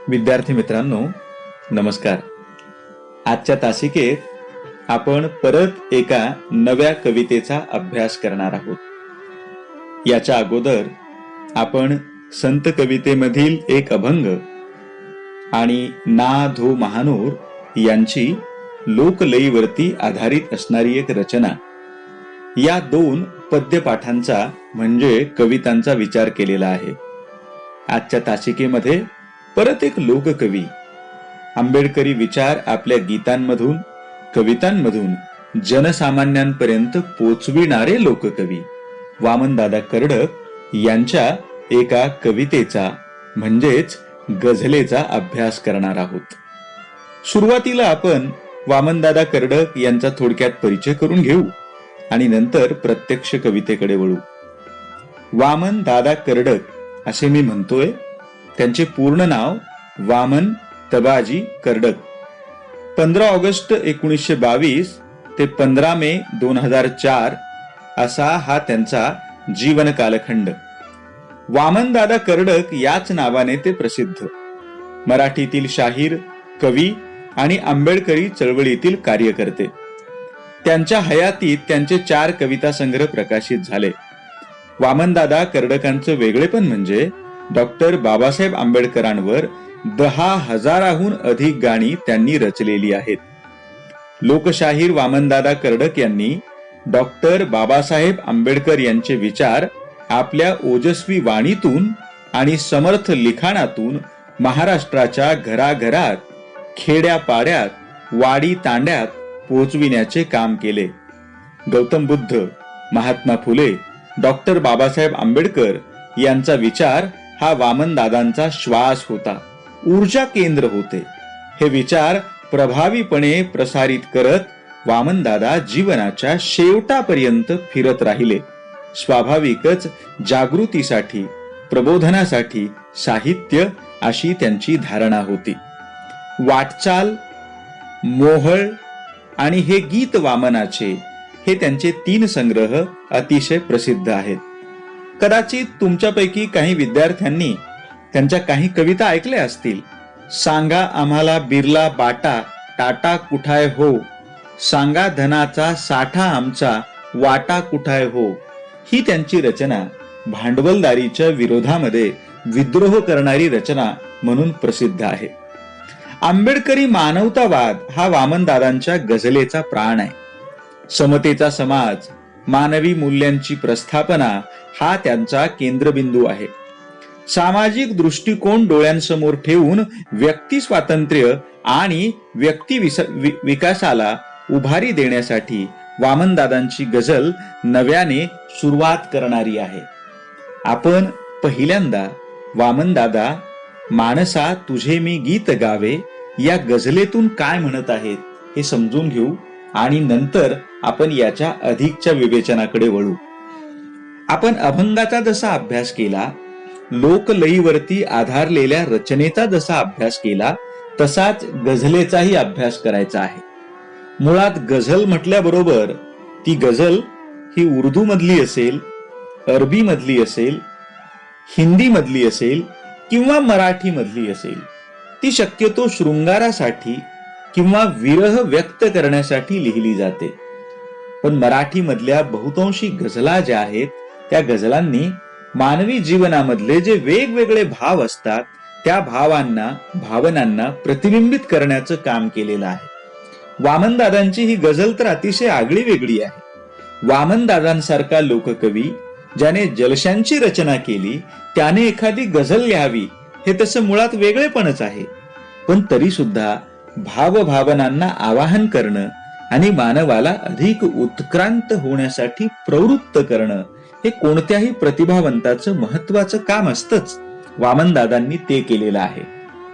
विद्यार्थी मित्रांनो, नमस्कार. आजच्या तासिकेत आपण परत एका नव्या कवितेचा अभ्यास करणार आहोत. याच्या अगोदर आपण संत कवितेमधील एक अभंग आणि ना धो महानूर यांची लोकलयीवरती आधारित असणारी एक रचना, या दोन पद्यपाठांचा म्हणजे कवितांचा विचार केलेला आहे. आजच्या तासिकेमध्ये परत एक लोककवी, आंबेडकरी विचार आपल्या गीतांमधून, कवितांमधून जनसामान्यांपर्यंत पोचविणारे लोककवी वामनदादा कर्डक यांच्या एका कवितेचा म्हणजेच गझलेचा अभ्यास करणार आहोत. सुरुवातीला आपण वामनदादा कर्डक यांचा थोडक्यात परिचय करून घेऊ आणि नंतर प्रत्यक्ष कवितेकडे वळू. वामनदादा कर्डक असे मी म्हणतोय. त्यांचे पूर्ण नाव वामन तबाजी कर्डक. 15 ऑगस्ट 1922 ते 15 मे 2004 असा हा त्यांचा जीवन कालखंड. वामनदादा कर्डक याच नावाने ते प्रसिद्ध. मराठीतील शाहीर, कवी आणि आंबेडकरी चळवळीतील कार्यकर्ते. त्यांच्या हयातीत त्यांचे 4 कविता संग्रह प्रकाशित झाले. वामनदादा कर्डकांचं वेगळेपण म्हणजे डॉक्टर बाबासाहेब आंबेडकरांवर 10,000हून अधिक गाणी त्यांनी रचलेली आहेत. लोकशाहीर वामनदादा कर्डक यांनी डॉक्टर बाबासाहेब आंबेडकर यांचे विचार आपल्या ओजस्वी वाणीतून आणि समर्थ लिखाणातून महाराष्ट्राच्या घराघरात, खेड्यापाड्यात, वाडी तांड्यात पोहोचविण्याचे काम केले. गौतम बुद्ध, महात्मा फुले, डॉक्टर बाबासाहेब आंबेडकर यांचा विचार हा वामनदादांचा श्वास होता, ऊर्जा केंद्र होते. हे विचार प्रभावीपणे प्रसारित करत वामनदादा जीवनाच्या शेवटापर्यंत फिरत राहिले. स्वाभाविकच जागृतीसाठी, प्रबोधनासाठी साहित्य अशी त्यांची धारणा होती. वाटचाल, मोहळ आणि हे गीत वामनाचे, हे त्यांचे 3 संग्रह अतिशय प्रसिद्ध आहेत. कदाचित तुमच्यापैकी काही विद्यार्थ्यांनी त्यांच्या काही कविता ऐकल्या असतील. सांगा आम्हाला बिर्ला बाटा, टाटा कुठाय हो, सांगा धनाचा साठा आमचा, वाटा कुठाय हो. ही त्यांची रचना भांडवलदारीच्या विरोधामध्ये विद्रोह करणारी रचना म्हणून प्रसिद्ध आहे. आंबेडकरी मानवतावाद हा वामनदादांच्या गझलेचा प्राण आहे. समतेचा समाज, मानवी मूल्यांची प्रस्थापना हा त्यांचा केंद्रबिंदू आहे. सामाजिक दृष्टिकोन डोळ्यांसमोर ठेवून व्यक्ती स्वातंत्र्य आणि व्यक्ती विकासाला उभारी देण्यासाठी वामनदादांची गझल नव्याने सुरुवात करणारी आहे. आपण पहिल्यांदा वामनदादा माणसा तुझे मी गीत गावे या गझलेतून काय म्हणत आहेत हे समजून घेऊ आणि नंतर आपण याच्या अधिकच्या विवेचनाकडे वळू. आपण अभंगाचा जसा अभ्यास केला, लोकलयीवरती आधारलेल्या रचनेचा जसा अभ्यास केला, तसाच गझलेचाही अभ्यास करायचा आहे. मुळात गझल म्हटल्याबरोबर ती गझल ही उर्दू मधली असेल, अरबी मधली असेल, हिंदी मधली असेल किंवा मराठी मधली असेल, ती शक्यतो शृंगारासाठी किंवा विरह व्यक्त करण्यासाठी लिहिली जाते. पण मराठी मधल्या बहुतांशी गझला ज्या आहेत, त्या गझलांनी मानवी जीवनामधले जे वेगवेगळे भाव असतात त्या भावांना, भावनांना प्रतिबिंबित करण्याचं काम केलेलं आहे. वामनदादांची ही गझल तर अतिशय आगळी वेगळी आहे. वामनदादांसारखा लोककवी ज्याने जलशांची रचना केली, त्याने एखादी गझल लिहावी हे तसं मुळात वेगळेपणच आहे. पण तरी सुद्धा भावभावनांना आवाहन करणं आणि मानवाला अधिक उत्क्रांत होण्यासाठी प्रवृत्त करणं हे कोणत्याही प्रतिभावंताचं महत्वाचं काम असतंच. वामनदादांनी ते केलेलं आहे.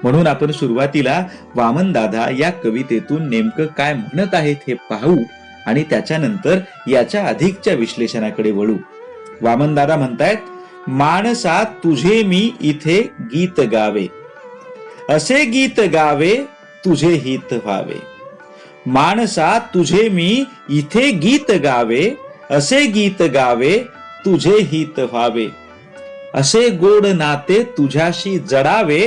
म्हणून आपण सुरुवातीला वामनदादा या कवितेतून नेमकं काय म्हणत आहेत हे पाहू आणि त्याच्यानंतर याच्या अधिकच्या विश्लेषणाकडे वळू. वामनदादा म्हणतायत, माणसा तुझे मी इथे गीत गावे, असे गीत गावे तुझे हित व्हावे. माणसा तुझे मी इथे गीत गावे, असे गीत गावे तुझे हित व्हावे. असे गोड नाते तुझ्याशी जडावे,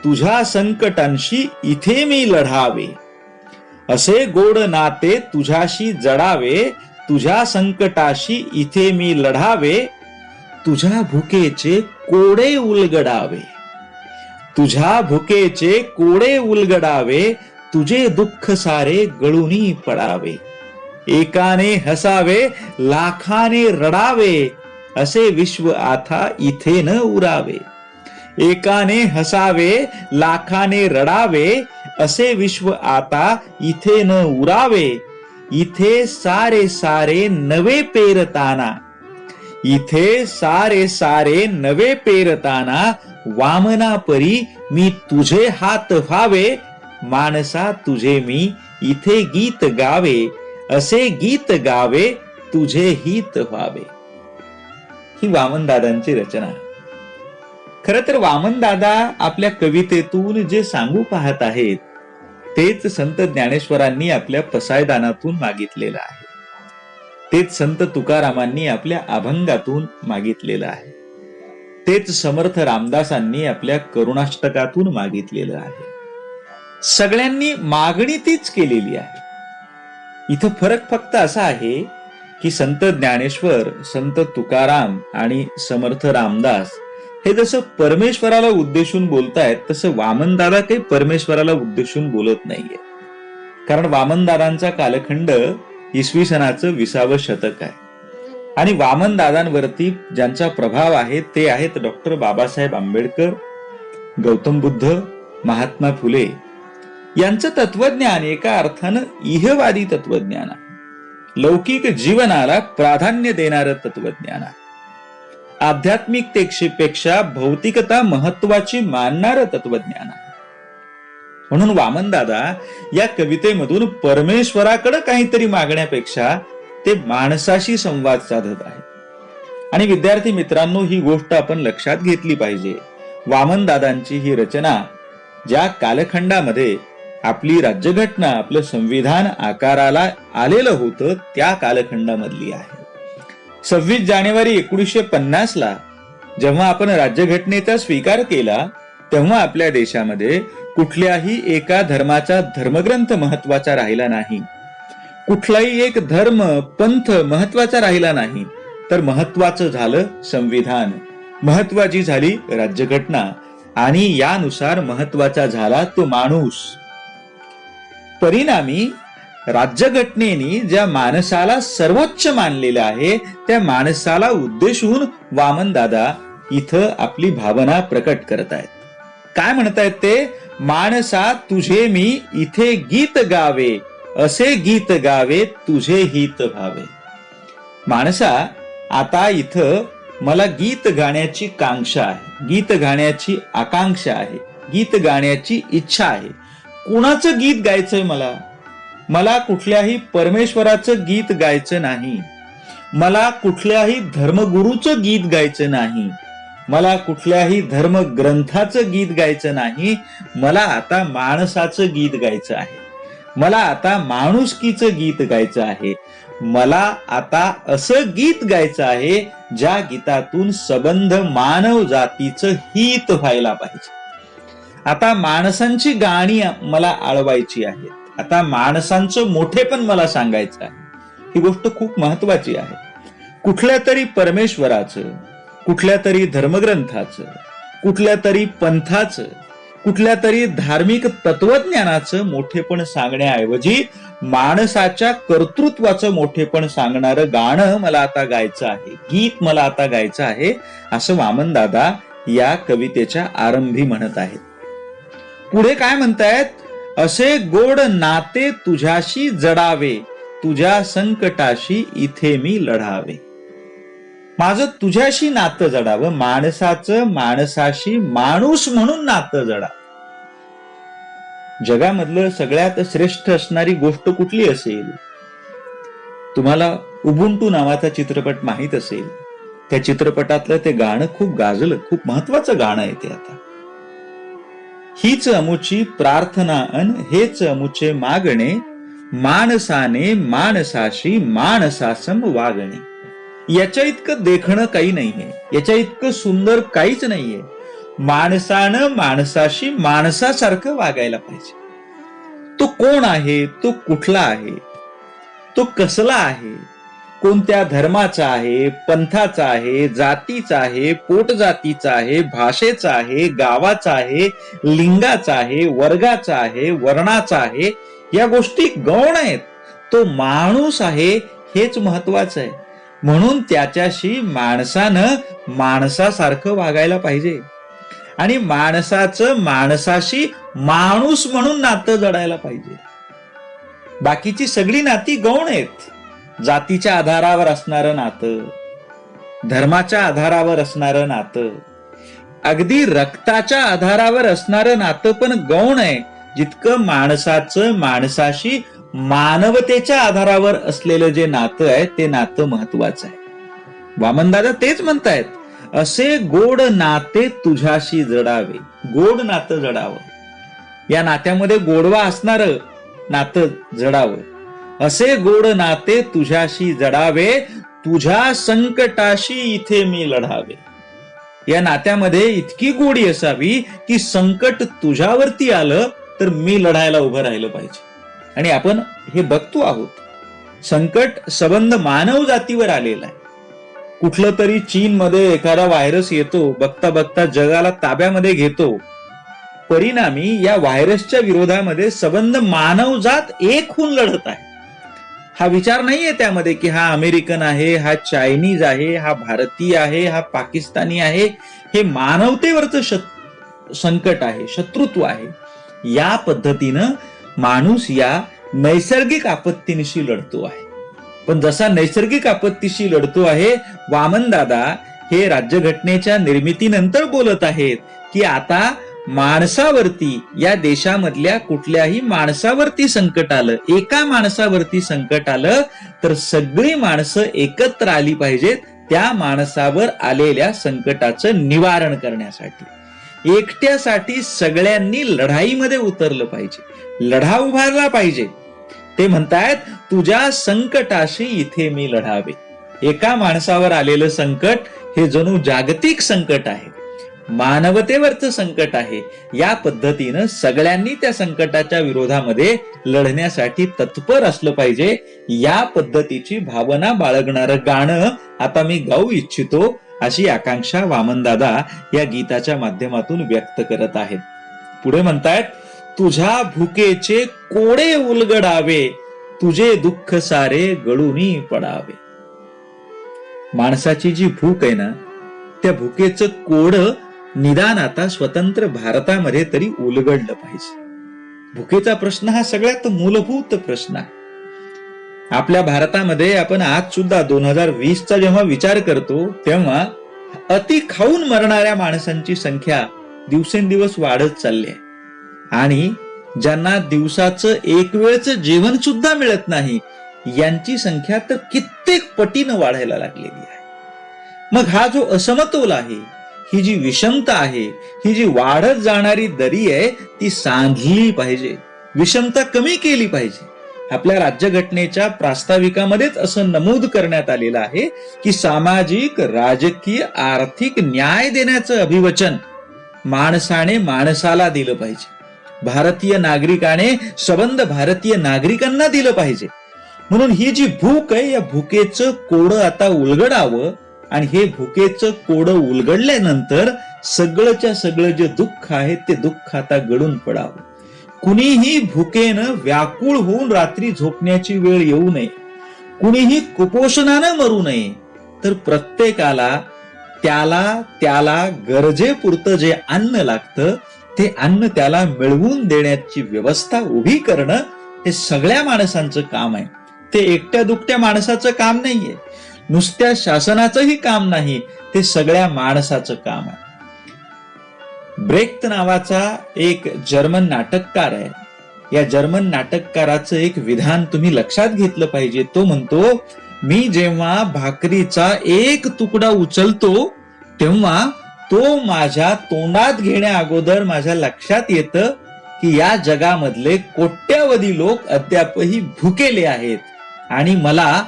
तुझ्या संकटांशी इथे मी लढावे. असे गोड नाते तुझ्याशी जडावे, तुझ्या संकटाशी इथे मी लढावे. तुझ्या भुकेचे कोडे उलगडावे, तुझ्या भुकेचे कोडे उलगडावे. तुझे दुःख सारे गळूनी पडावे. एकाने हसावे लाखाने रडावे, असे विश्व आता इथे न उरावे. एकाने हसावे लाखाने रडावे, असे विश्व आता इथे न उरावे. इथे सारे सारे नवे पेरताना, इथे सारे सारे नवे पेरताना. वामना परी मी तुझे हात व्हावे, माणसा तुझे मी इथे गीत गावे. असे गीत गावे तुझे हित व्हावे. ही वामनदादांची रचना. खर तर वामनदादा आपल्या कवितेतून जे सांगू पाहत आहेत तेच संत ज्ञानेश्वरांनी आपल्या पसायदानातून मागितलेलं आहे. तेच संत तुकारामांनी आपल्या अभंगातून मागितलेलं आहे. तेच समर्थ रामदासांनी आपल्या करुणाष्टकातून मागितलेलं आहे. सगळ्यांनी मागणी तीच केलेली आहे. इथं फरक फक्त असा आहे की संत ज्ञानेश्वर, संत तुकाराम आणि समर्थ रामदास हे जसं परमेश्वराला उद्देशून बोलतायत तसं वामनदादा काही परमेश्वराला उद्देशून बोलत नाहीये. कारण वामनदादांचा कालखंड इसवी सनाचं 20वं शतक आहे आणि वामनदादांवरती ज्यांचा प्रभाव आहे ते आहेत डॉक्टर बाबासाहेब आंबेडकर, गौतम बुद्ध, महात्मा फुले. यांचं तत्वज्ञान एका अर्थानं इहवादी तत्वज्ञान आहे. लौकिक जीवनाला प्राधान्य देणारं तत्वज्ञान आहे. आध्यात्मिकतेपेक्षा भौतिकता महत्वाची मानणारं तत्वज्ञान आहे. म्हणून वामनदादा या कवितेमधून परमेश्वराकडे काहीतरी मागण्यापेक्षा ते माणसाशी संवाद साधत आहे. आणि विद्यार्थी मित्रांनो, ही गोष्ट आपण लक्षात घेतली पाहिजे. वामनदादांची ही रचना ज्या कालखंडामध्ये आपली राज्यघटना, आपलं संविधान आकाराला आलेलं होतं त्या कालखंडामधली आहे. 26 जानेवारी 1950 ला जेव्हा आपण राज्यघटनेचा स्वीकार केला तेव्हा आपल्या देशामध्ये कुठल्याही एका धर्माचा धर्मग्रंथ महत्वाचा राहिला नाही. कुठलाही एक धर्म, पंथ महत्वाचा राहिला नाही. तर महत्वाचं झालं संविधान, महत्वाची झाली राज्यघटना आणि यानुसार महत्वाचा झाला तो माणूस. परिणामी राज्यघटनेने ज्या माणसाला सर्वोच्च मानलेलं आहे त्या माणसाला उद्देशून वामनदादा इथं आपली भावना प्रकट करत आहेत. काय म्हणतायत ते? माणसा तुझे मी इथे गीत गावे, असे गीत गावे तुझे हित व्हावे. माणसा, आता इथं मला गीत गाण्याची कांक्षा आहे, गीत गाण्याची आकांक्षा आहे, गीत गाण्याची इच्छा आहे. कुणाचं गीत गायचंय मला? मला कुठल्याही परमेश्वराचं गीत गायचं नाही. मला कुठल्याही धर्मगुरूचं गीत गायचं नाही. मला कुठल्याही धर्मग्रंथाचं गीत गायचं नाही. मला आता माणसाचं गीत गायचं आहे. मला आता माणुसकीचं गीत गायचं आहे. मला आता असं गीत गायचं आहे ज्या गीतातून संबंध मानव जातीचं हित व्हायला पाहिजे. आता माणसांची गाणी मला आळवायची आहेत. आता माणसांचं मोठेपण मला सांगायचं आहे. ही गोष्ट खूप महत्वाची आहे. कुठल्या तरी परमेश्वराचं, कुठल्या तरी धर्मग्रंथाचं, कुठल्या तरी पंथाचं, कुठल्या तरी धार्मिक तत्वज्ञानाचं मोठेपण सांगण्याऐवजी माणसाच्या कर्तृत्वाचं मोठेपण सांगणारं गाणं मला आता गायचं आहे, गीत मला आता गायचं आहे, असं वामनदादा या कवितेच्या आरंभी म्हणत आहेत. पुढे काय म्हणतायत? असे गोड नाते तुझ्याशी जडावे, तुझ्या संकटाशी इथे मी लढावे. माझं तुझ्याशी नातं जडावं, माणसाचं माणसाशी माणूस म्हणून नातं जडावं. जगामधलं सगळ्यात श्रेष्ठ असणारी गोष्ट कुठली असेल? तुम्हाला उबुंटू नावाचा चित्रपट माहित असेल. त्या चित्रपटातलं ते गाणं खूप गाजलं, खूप महत्वाचं गाणं आहे ते. आता हीच अमुची प्रार्थना अन हेच अमुचे मागणे, माणसाने माणसाशी माणसासम वागणे. याच्या इतकं देखणं काही नाहीये, याच्या इतकं सुंदर काहीच नाहीये. माणसानं माणसाशी माणसासारखं वागायला पाहिजे. तो कोण आहे, तो कुठला आहे, तो कसला आहे, कोणत्या धर्माचा आहे, पंथाचा आहे, जातीचा आहे, पोटजातीचा आहे, भाषेचा आहे, गावाचा आहे, लिंगाचा आहे, वर्गाचा आहे, वर्णाचा आहे, या गोष्टी गौण आहेत. तो माणूस आहे हेच महत्वाचं आहे. म्हणून त्याच्याशी माणसानं माणसासारखं वागायला पाहिजे आणि माणसाचं माणसाशी माणूस म्हणून नातं जडायला पाहिजे. बाकीची सगळी नाती गौण आहेत. जातीच्या आधारावर असणारं नातं, धर्माच्या आधारावर असणारं नातं, अगदी रक्ताच्या आधारावर असणारं नातं पण गौण आहे, जितकं माणसाचं माणसाशी मानवतेच्या आधारावर असलेलं जे नातं आहे ते नातं महत्वाचं आहे. वामनदादा तेच म्हणतायत, असे गोड नाते तुझ्याशी जडावे. गोड नातं जडावं, या नात्यामध्ये गोडवा असणारं नातं जडावं. असे गोड नाते तुझ्याशी जडावे, तुझ्या संकटाशी इथे मी लढावे. या नात्यामध्ये इतकी गोडी असावी की संकट तुझ्यावरती आलं तर मी लढायला उभं राहिलं पाहिजे. आणि आपण हे बघतो आहोत, संकट संबंध मानव जातीवर आलेला आहे. कुठलं तरी चीनमध्ये एखादा व्हायरस येतो, बघता बघता जगाला ताब्यामध्ये घेतो. परिणामी या व्हायरसच्या विरोधामध्ये संबंध मानवजात एक होऊन लढत आहे. हा विचार नाहीये त्यामध्ये की हा अमेरिकन आहे, हा चायनीज आहे, हा भारतीय आहे, हा पाकिस्तानी आहे. हे मानवतेवरचं संकट आहे, शत्रुत्व आहे. या पद्धतीनं माणूस या नैसर्गिक आपत्तींशी लढतो आहे. पण जसा नैसर्गिक आपत्तीशी लढतो आहे, वामनदादा हे राज्यघटनेच्या निर्मितीनंतर बोलत आहेत की आता माणसावरती, या देशामधल्या कुठल्याही माणसावरती संकट आलं, एका माणसावरती संकट आलं तर सगळी माणसं एकत्र आली पाहिजेत त्या माणसावर आलेल्या संकटाचं निवारण करण्यासाठी. एकट्यासाठी सगळ्यांनी लढाईमध्ये उतरलं पाहिजे, लढा उभारला पाहिजे. ते म्हणतायत, तुझ्या संकटाशी इथे मी लढावे. एका माणसावर आलेलं संकट हे जणू जागतिक संकट आहे, मानवतेवरचं संकट आहे. या पद्धतीनं सगळ्यांनी त्या संकटाच्या विरोधामध्ये लढण्यासाठी तत्पर असलं पाहिजे. या पद्धतीची भावना बाळगणारं गाणं आता मी गाऊ इच्छितो, अशी आकांक्षा वामनदादा या गीताच्या माध्यमातून व्यक्त करत आहेत. पुढे म्हणतायत, तुझ्या भुकेचे कोडे उलगडावे, तुझे दुःख सारे गळूनी पडावे. माणसाची जी भूक आहे ना, त्या भुकेचं कोड निदान आता स्वतंत्र भारतामध्ये तरी उलगडलं पाहिजे. भुकेचा प्रश्न हा सगळ्यात मूलभूत प्रश्न आहे. आपल्या भारतामध्ये आपण आज सुद्धा 2020 चा जेव्हा विचार करतो तेव्हा अति खाऊन मरणाऱ्या माणसांची संख्या दिवसेंदिवस वाढत चालली आहे. आणि ज्यांना दिवसाचं एक वेळचं जेवण सुद्धा मिळत नाही, यांची संख्या तर कित्येक पटीनं वाढायला लागलेली आहे. मग हा जो असमतोल आहे, ही जी विषमता आहे, ही जी वाढत जाणारी दरी आहे, ती सांधली पाहिजे, विषमता कमी केली पाहिजे. आपल्या राज्यघटनेच्या प्रास्ताविकामध्येच असं नमूद करण्यात आलेलं आहे की सामाजिक, राजकीय, आर्थिक न्याय देण्याचं अभिवचन माणसाने माणसाला दिलं पाहिजे. भारतीय नागरिकाने संबंध भारतीय नागरिकांना दिलं पाहिजे. म्हणून ही जी भूक आहे, या भुकेचं कोडं आता उलगडावं आणि हे भुकेचं कोडं उलगडल्यानंतर सगळंच्या सगळं जे दुःख आहे ते दुःख आता गळून पडावं. कुणीही भुकेनं व्याकुळ होऊन रात्री झोपण्याची वेळ येऊ नये, कुणीही कुपोषणानं मरू नये, तर प्रत्येकाला त्याला गरजेपुरतं जे अन्न लागतं ते अन्न त्याला मिळवून देण्याची व्यवस्था उभी करणं हे सगळ्या माणसांचं काम आहे. ते एकट्या दुकट्या माणसाचं काम नाहीये, नुसत्या शासनाचंही काम नाही, ते सगळ्या माणसाचं काम आहे. ब्रेख्त नावाचा एक जर्मन नाटककार आहे. या जर्मन नाटककाराचं एक विधान तुम्ही लक्षात घेतलं पाहिजे. तो म्हणतो, मी जेव्हा भाकरीचा एक तुकडा उचलतो तेव्हा तो माझ्या तोंडात घेण्या अगोदर माझ्या लक्षात येतं की या जगामधले कोट्यावधी लोक अद्यापही भुकेले आहेत आणि मला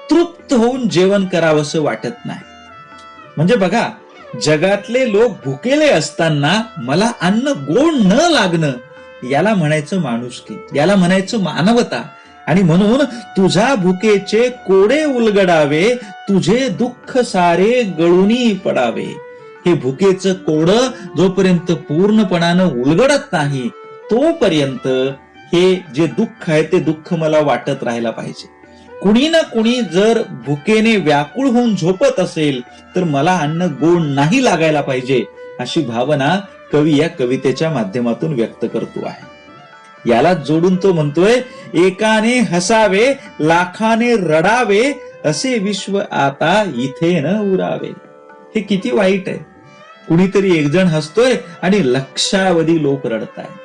तृप्त होऊन जेवण करावंसं वाटत नाही. म्हणजे बघा, जगातले लोक भुकेले असताना मला अन्न गोड न लागणं, याला म्हणायचं माणुसकी, याला म्हणायचं मानवता. आणि म्हणून तुझ्या भुकेचे कोडे उलगडावे, तुझे दुःख सारे गळूनी पडावे. हे भुकेचं कोडं जोपर्यंत पूर्णपणानं उलगडत नाही तोपर्यंत हे जे दुःख आहे ते दुःख मला वाटत राहायला पाहिजे. कुणी ना कुणी जर भुकेने व्याकुळ होऊन झोपत असेल तर मला अन्न गोड नाही लागायला पाहिजे, अशी भावना कवी या कवितेच्या माध्यमातून व्यक्त करतो आहे. याला जोडून तो म्हणतोय, एकाने हसावे लाखाने रडावे, असे विश्व आता इथे न उरावे. हे किती वाईट आहे. कुणीतरी एक जण हसतोय आणि लक्षावधी लोक रडतायत.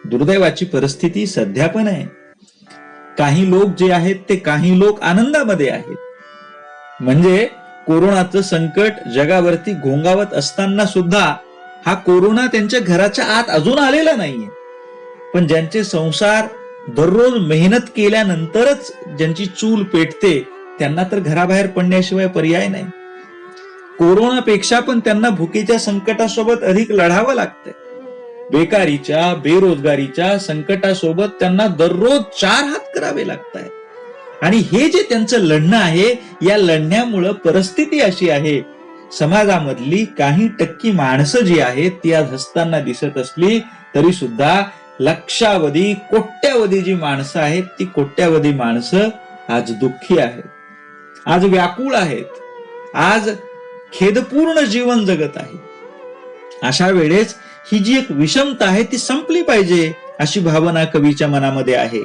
दुर्दैवाची परिस्थिती सध्या पण आहे. काही लोक जे आहेत ते काही लोक आनंदामध्ये आहेत. म्हणजे कोरोनाचं संकट जगावरती घोंगावत असताना सुद्धा हा कोरोना त्यांच्या घराच्या आत अजून आलेला नाहीये. पण ज्यांचे संसार दररोज मेहनत केल्यानंतरच ज्यांची चूल पेटते त्यांना तर घराबाहेर पडण्याशिवाय पर्याय नाही. कोरोनापेक्षा पण त्यांना भुकेच्या संकटासोबत अधिक लढावं लागतंय. बेकारीच्या बेरोजगारीच्या संकटासोबत त्यांना दररोज 4 हात करावे लागतायत. आणि हे जे त्यांचं लढणं आहे, या लढण्यामुळं परिस्थिती अशी आहे, समाजामधली काही टक्की माणसं जी आहेत ती आज हसताना दिसत असली तरी सुद्धा लक्षावधी कोट्यावधी जी माणसं आहेत ती कोट्यावधी माणसं आज दुःखी आहेत, आज व्याकुळ आहेत, आज खेदपूर्ण जीवन जगत आहे. अशा वेळेस ही जी एक विषमता आहे ती संपली पाहिजे अशी भावना कवीच्या मनामध्ये आहे.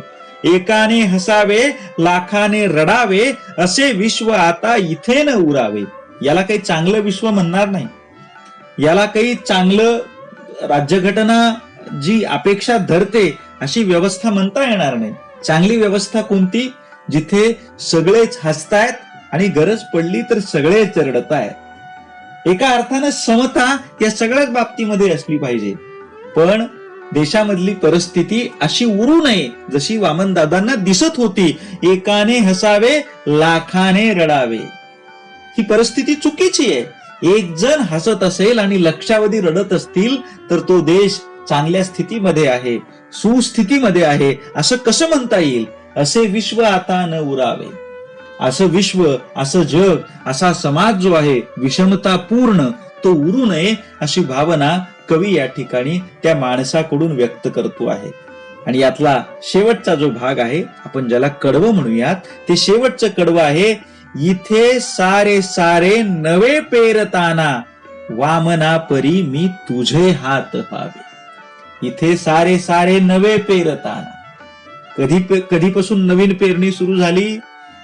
एकाने हसावे लाखाने रडावे, असे विश्व आता इथे न उरावे. याला काही चांगलं विश्व म्हणणार नाही. याला काही चांगलं राज्यघटना जी अपेक्षा धरते अशी व्यवस्था म्हणता येणार नाही. चांगली व्यवस्था कोणती? जिथे सगळेच हसतायत आणि गरज पडली तर सगळेच रडतायत. एका अर्थानं समता या सगळ्याच बाबतीमध्ये असली पाहिजे. पण देशामधली परिस्थिती अशी उरू नये जशी वामनदादांना दिसत होती. एकाने हसावे लाखाने रडावे, ही परिस्थिती चुकीची आहे. एक जण हसत असेल आणि लक्षावधी रडत असतील तर तो देश चांगल्या स्थितीमध्ये आहे, सुस्थितीमध्ये आहे असं कसं म्हणता येईल? असे विश्व आता न उरावे. असं विश्व, असं जग, असा समाज जो आहे विषमतापूर्ण, तो उरू नये अशी भावना कवी या ठिकाणी त्या माणसाकडून व्यक्त करतो आहे. आणि यातला शेवटचा जो भाग आहे, आपण ज्याला कडवं म्हणूयात, ते शेवटचं कडवं आहे. इथे सारे सारे नवे पेरताना, वामना परी मी तुझे हात व्हावे. इथे सारे सारे नवे पेरताना, कधीपासून नवीन पेरणी सुरू झाली?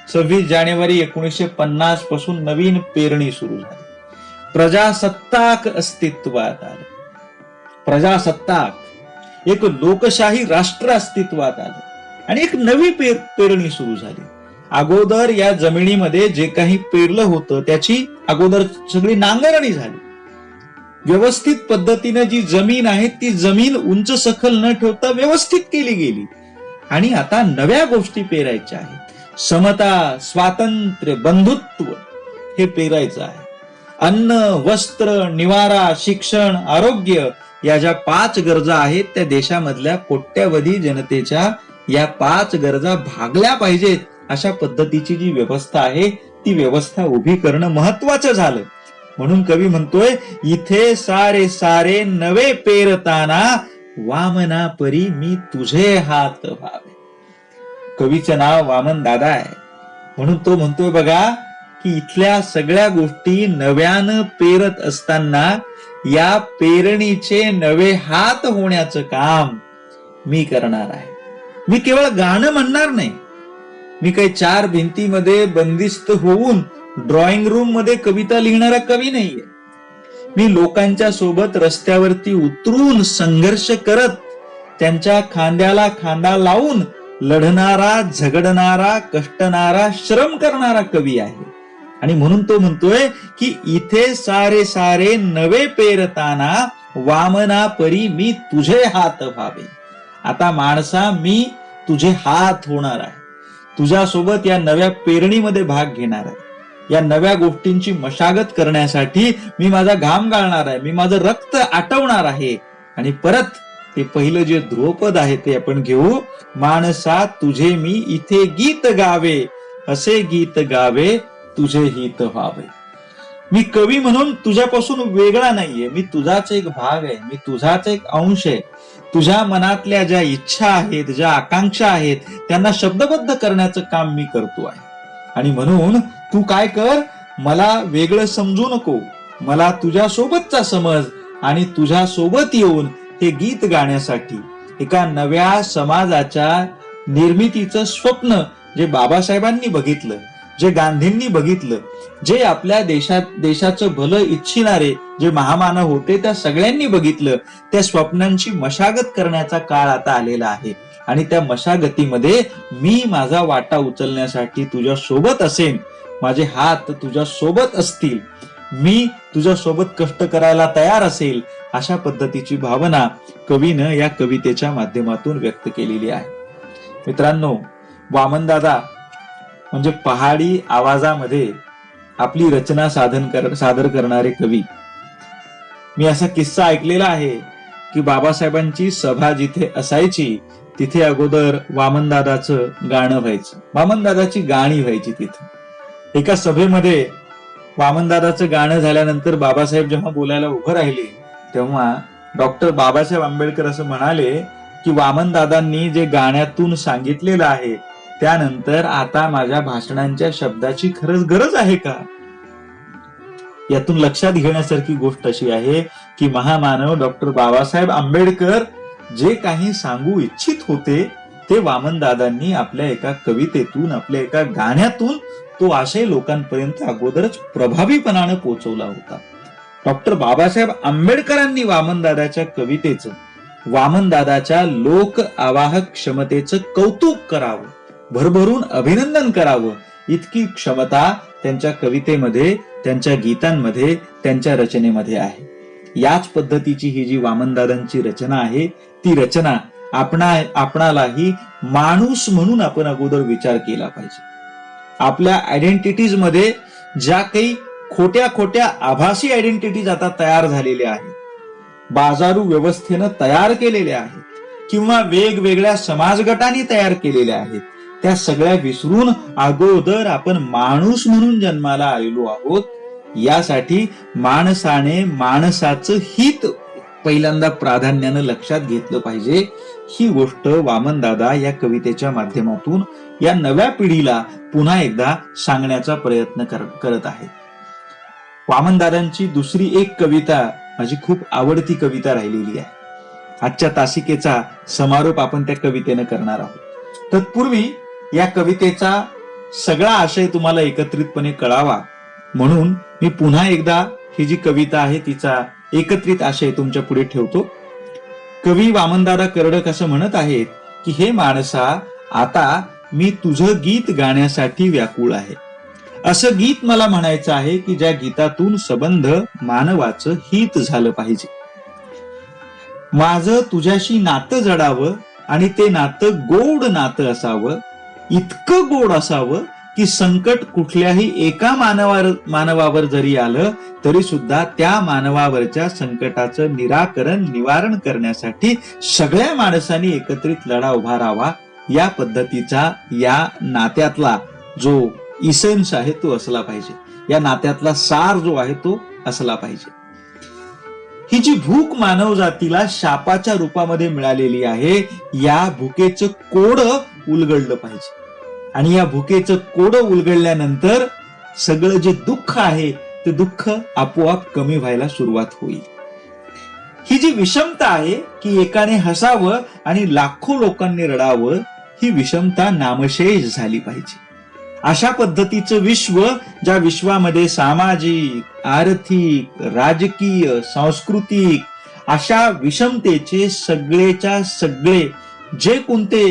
26 जानेवारी 1950 पासून नवीन पेरणी सुरू झाली. प्रजासत्ताक अस्तित्वात आलं. प्रजासत्ताक, एक लोकशाही राष्ट्र अस्तित्वात आलं आणि एक नवी पेरणी सुरू झाली. अगोदर या जमिनीमध्ये जे काही पेरलं होतं त्याची अगोदर सगळी नांगरणी झाली. व्यवस्थित पद्धतीने जी जमीन आहे ती जमीन उंच सखल न ठेवता व्यवस्थित केली गेली. आणि आता नव्या गोष्टी पेरायच्या आहेत. समता, स्वातंत्र्य, बंधुत्व हे पेरायचं आहे. अन्न, वस्त्र, निवारा, शिक्षण, आरोग्य या ज्या 5 गरजा आहेत त्या देशामधल्या कोट्यावधी जनतेच्या या 5 गरजा भागल्या पाहिजेत अशा पद्धतीची जी व्यवस्था आहे ती व्यवस्था उभी करणं महत्वाचं झालं. म्हणून कवी म्हणतोय, इथे सारे सारे नवे पेरताना, वामना परी मी तुझे हात व्हावे. कवीचं नाव वामन दादा आहे. म्हणून तो म्हणतोय बघा की इथल्या सगळ्या गोष्टी नव्यानं पेरत असताना या पेरणीचे नवे हात होण्याचं काम मी करणार आहे. मी केवळ गाणं म्हणणार नाही. मी काही 4 भिंतीमध्ये बंदिस्त होऊन ड्रॉइंग रूम मध्ये कविता लिहिणारा कवी नाहीये. मी लोकांच्या सोबत रस्त्यावरती उतरून संघर्ष करत त्यांच्या खांद्याला खांदा लावून लढणारा, झगडणारा, कष्टणारा, श्रम करणारा कवी आहे. आणि म्हणून तो म्हणतोय की इथे सारे सारे नवे पेरताना, वामना परी मी तुझे हात व्हावे. आता माणसा मी तुझे हात होणार आहे. तुझ्यासोबत या नव्या पेरणीमध्ये भाग घेणार आहे. या नव्या गोष्टींची मशागत करण्यासाठी मी माझा घाम गाळणार आहे, मी माझं रक्त आटवणार आहे. आणि परत ते पहिलं जे ध्रुवपद आहे ते आपण घेऊ. माणसा तुझे मी इथे गीत गावे, असे गीत गावे तुझे हित व्हावे. मी कवी म्हणून तुझ्यापासून वेगळा नाहीये, मी तुझाच एक भाग आहे, मी तुझाच एक अंश आहे. तुझ्या मनातल्या ज्या इच्छा आहेत, ज्या आकांक्षा आहेत, त्यांना शब्दबद्ध करण्याचं काम मी करतो आहे. आणि म्हणून तू काय कर, मला वेगळं समजू नको, मला तुझ्या सोबतचा समज आणि तुझ्या सोबत येऊन हे गीत गाण्यासाठी एका नव्या समाजाच्या निर्मितीचं स्वप्न जे बाबासाहेबांनी बघितलं, जे गांधींनी बघितलं, जे आपल्या देशाचं भलं इच्छिणारे जे महामानव होते त्या सगळ्यांनी बघितलं, त्या स्वप्नांची मशागत करण्याचा काळ आता आलेला आहे. आणि त्या मशागतीमध्ये मी माझा वाटा उचलण्यासाठी तुझ्या सोबत असेन, माझे हात तुझ्या सोबत असतील, मी तुझ्या सोबत कष्ट करायला तयार असेल, अशा पद्धतीची भावना कवीनं या कवितेच्या माध्यमातून व्यक्त केलेली आहे. मित्रांनो, वामनदादा म्हणजे पहाडी आवाजामध्ये आपली रचना सादर करणारे कवी. मी असा किस्सा ऐकलेला आहे की बाबासाहेबांची सभा जिथे असायची तिथे अगोदर वामनदादाचं गाणं व्हायचं, वामनदादाची गाणी व्हायची. तिथे एका सभेमध्ये वामनदादाचं गाणं झाल्यानंतर बाबासाहेब जेव्हा बोलायला उभं राहिले तेव्हा डॉक्टर बाबासाहेब आंबेडकर असं म्हणाले की वामनदादांनी जे गाण्यातून सांगितलेलं आहे त्यानंतर आता माझ्या भाषणांच्या शब्दाची खरंच गरज आहे का? यातून लक्षात घेण्यासारखी गोष्ट अशी आहे की महामानव डॉक्टर बाबासाहेब आंबेडकर जे काही सांगू इच्छित होते ते वामनदादांनी आपल्या एका कवितेतून, आपल्या एका गाण्यातून तो आशय लोकांपर्यंत अगोदरच प्रभावीपणाने पोहोचवला होता. डॉक्टर बाबासाहेब आंबेडकरांनी वामनदादाच्या कवितेचं, वामनदादाच्या लोक आवाहक क्षमतेचं कौतुक करावं, भरभरून अभिनंदन करावं, इतकी क्षमता त्यांच्या कवितेमध्ये, त्यांच्या गीतांमध्ये, त्यांच्या रचनेमध्ये आहे. याच पद्धतीची ही जी वामनदादांची रचना आहे ती रचना आपणालाही माणूस म्हणून आपण अगोदर विचार केला पाहिजे. आपल्या आयडेंटिटीज मध्ये ज्या काही खोट्या खोट्या आभासी आयडेंटिटीज आता तयार झालेल्या आहेत, बाजारू व्यवस्थेनं तयार केलेल्या आहेत किंवा वेगवेगळ्या समाज गटांनी तयार केलेल्या आहेत, त्या सगळ्या विसरून अगोदर आपण माणूस म्हणून जन्माला आलेलो आहोत. यासाठी माणसाने माणसाचं हित पहिल्यांदा प्राधान्यानं लक्षात घेतलं पाहिजे. ही गोष्ट वामनदादा या कवितेच्या माध्यमातून या नव्या पिढीला पुन्हा एकदा सांगण्याचा प्रयत्न करत आहेत. वामनदादांची दुसरी एक कविता माझी खूप आवडती कविता राहिलेली आहे. आजच्या तासिकेचा समारोप आपण त्या कवितेनं करणार आहोत. तत्पूर्वी या कवितेचा सगळा आशय तुम्हाला एकत्रितपणे कळावा म्हणून मी पुन्हा एकदा ही जी कविता आहे तिचा एकत्रित आशय तुमच्या पुढे ठेवतो. कवी वामनदादा कर्डक असं म्हणत आहेत की हे माणसा, आता मी तुझं गीत गाण्यासाठी व्याकुळ आहे. असं गीत मला म्हणायचं आहे की ज्या गीतातून संबंध मानवाचं हित झालं पाहिजे. माझं तुझ्याशी नातं जडावं आणि ते नातं गोड नातं असावं, इतकं गोड असावं की संकट कुठल्याही एका मानवावर जरी आलं तरी सुद्धा त्या मानवावरच्या संकटाचं निवारण करण्यासाठी सगळ्या माणसांनी एकत्रित लढा उभारावा. या पद्धतीचा या नात्यातला जो इसेन्स आहे तो असला पाहिजे, या नात्यातला सार जो आहे तो असला पाहिजे. ही जी भूक मानव जातीला शापाच्या रूपामध्ये मिळालेली आहे, या भुकेचं कोडं उलगडलं पाहिजे. आणि या भुकेचं कोडं उलगडल्यानंतर सगळं जे दुःख आहे ते दुःख आपोआप कमी व्हायला सुरुवात होईल. ही जी विषमता आहे की एकाने हसावं आणि लाखो लोकांनी रडावं, ही विषमता नामशेष झाली पाहिजे. अशा पद्धतीचं विश्व, ज्या विश्वामध्ये सामाजिक, आर्थिक, राजकीय, सांस्कृतिक अशा विषमतेचे सगळेच्या सगळे जे कोणते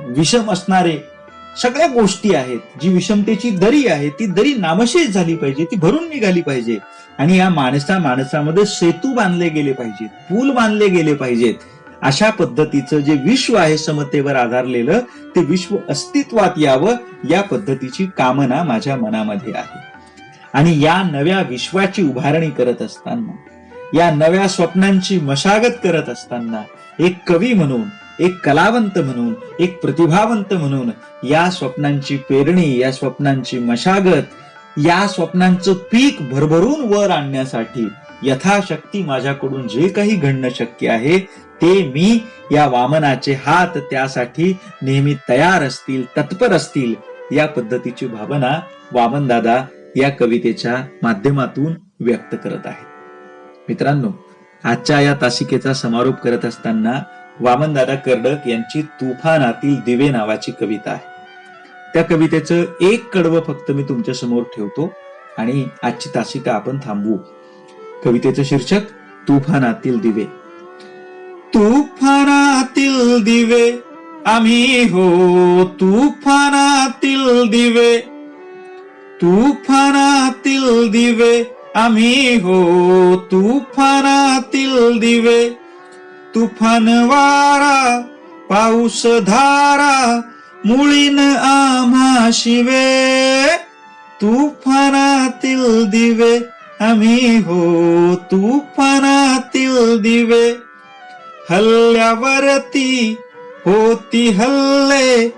विषम असणारे सगळ्या गोष्टी आहेत, जी विषमतेची दरी आहे ती दरी नामशेष झाली पाहिजे, ती भरून निघाली पाहिजे. आणि या माणसामध्ये सेतू बांधले गेले पाहिजेत, पूल बांधले गेले पाहिजेत. अशा पद्धतीचं जे विश्व आहे समतेवर आधारलेलं, ते विश्व अस्तित्वात यावं या पद्धतीची कामना माझ्या मनामध्ये आहे. आणि या नव्या विश्वाची उभारणी करत असताना, या नव्या स्वप्नांची मशागत करत असताना, एक कवी म्हणून, एक कलावंत म्हणून, एक प्रतिभावंत म्हणून या स्वप्नांची पेरणी, या स्वप्नांची मशागत, या स्वप्नांचं पीक भरभरून वर आणण्यासाठी यथाशक्ती माझ्याकडून जे काही घडणं शक्य आहे ते मी, या वामनाचे हात त्यासाठी नेहमी तयार असतील, तत्पर असतील, या पद्धतीची भावना वामनदादा या कवितेच्या माध्यमातून व्यक्त करत आहेत. मित्रांनो, आजच्या या तासिकेचा समारोप करत असताना वामनदादा कर्डक यांची तुफानातील दिवे नावाची कविता आहे. त्या कवितेचं एक कडवं फक्त मी तुमच्या समोर ठेवतो आणि आजची तासिका आपण थांबवू. कवितेचं शीर्षक तुफानातील दिवे. तुफानातील दिवे आम्ही हो, तुफानातील दिवे, तुफानातील दिवे आम्ही हो, तुफानातील दिवे. तुफान वारा पाऊस धारा मुळीन आम्हा शिवे. तुफानातील दिवे आम्ही हो, तुफानातील दिवे. हल्ल्यावरती होती हल्ले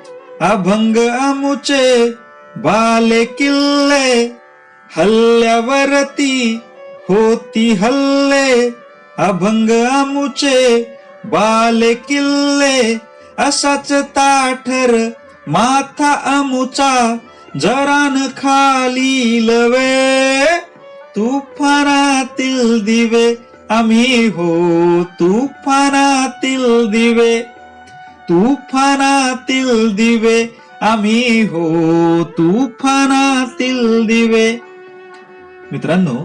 अभंग आमुचे बाले किल्ले. हल्ल्यावरती होती हल्ले अभंग आमुचे बाले किल्ले. असाच ताठर माथा आमुचा जरान खाली लवे. तुफानातील दिवे आम्ही हो, तुफानातील दिवे, तुफानातील दिवे आम्ही हो, तुफानातील दिवे. मित्रांनो,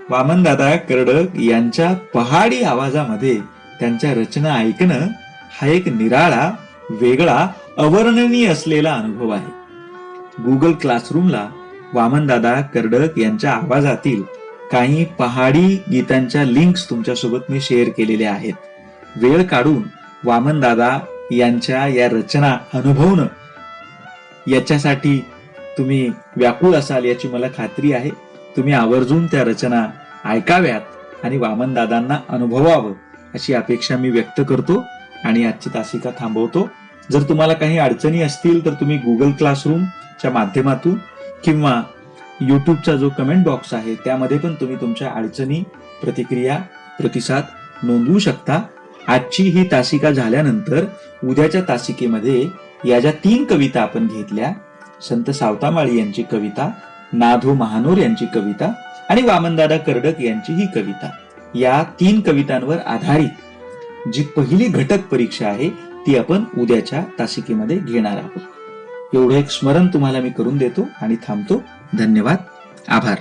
वामनदादा कर्डक यांच्या पहाडी आवाजामध्ये त्यांच्या रचना ऐकणं हा एक निराळा, वेगळा, अवर्णनीय असलेला अनुभव आहे. गुगल क्लासरूमला वामनदादा कर्डक यांच्या आवाजातील काही पहाडी गीतांच्या लिंक्स तुमच्यासोबत मी शेअर केलेल्या आहेत. वेळ काढून वामनदादा यांच्या या रचना अनुभवणं, याच्यासाठी तुम्ही व्याकुळ असाल याची मला खात्री आहे. तुम्ही आवर्जून त्या रचना ऐकाव्यात आणि वामनदादांना अनुभवावं अशी अपेक्षा मी व्यक्त करतो आणि आजची तासिका थांबवतो. जर तुम्हाला काही अडचणी असतील तर तुम्ही गुगल क्लासरूमच्या माध्यमातून किंवा युट्यूबचा जो कमेंट बॉक्स आहे त्यामध्ये पण तुम्ही तुमच्या अडचणी, प्रतिक्रिया, प्रतिसाद नोंदवू शकता. आजची ही तासिका झाल्यानंतर उद्याच्या तासिकेमध्ये या ज्या 3 कविता आपण घेतल्या, संत सावतामाळी यांची कविता, नाधो महानोर यांची कविता आणि वामनदादा कर्डक यांची ही कविता, या 3 कवितांवर आधारित जी पहिली घटक परीक्षा आहे ती आपण उद्याच्या तासिकेमध्ये घेणार आहोत. एवढं एक स्मरण तुम्हाला मी करून देतो आणि थांबतो. धन्यवाद, आभार.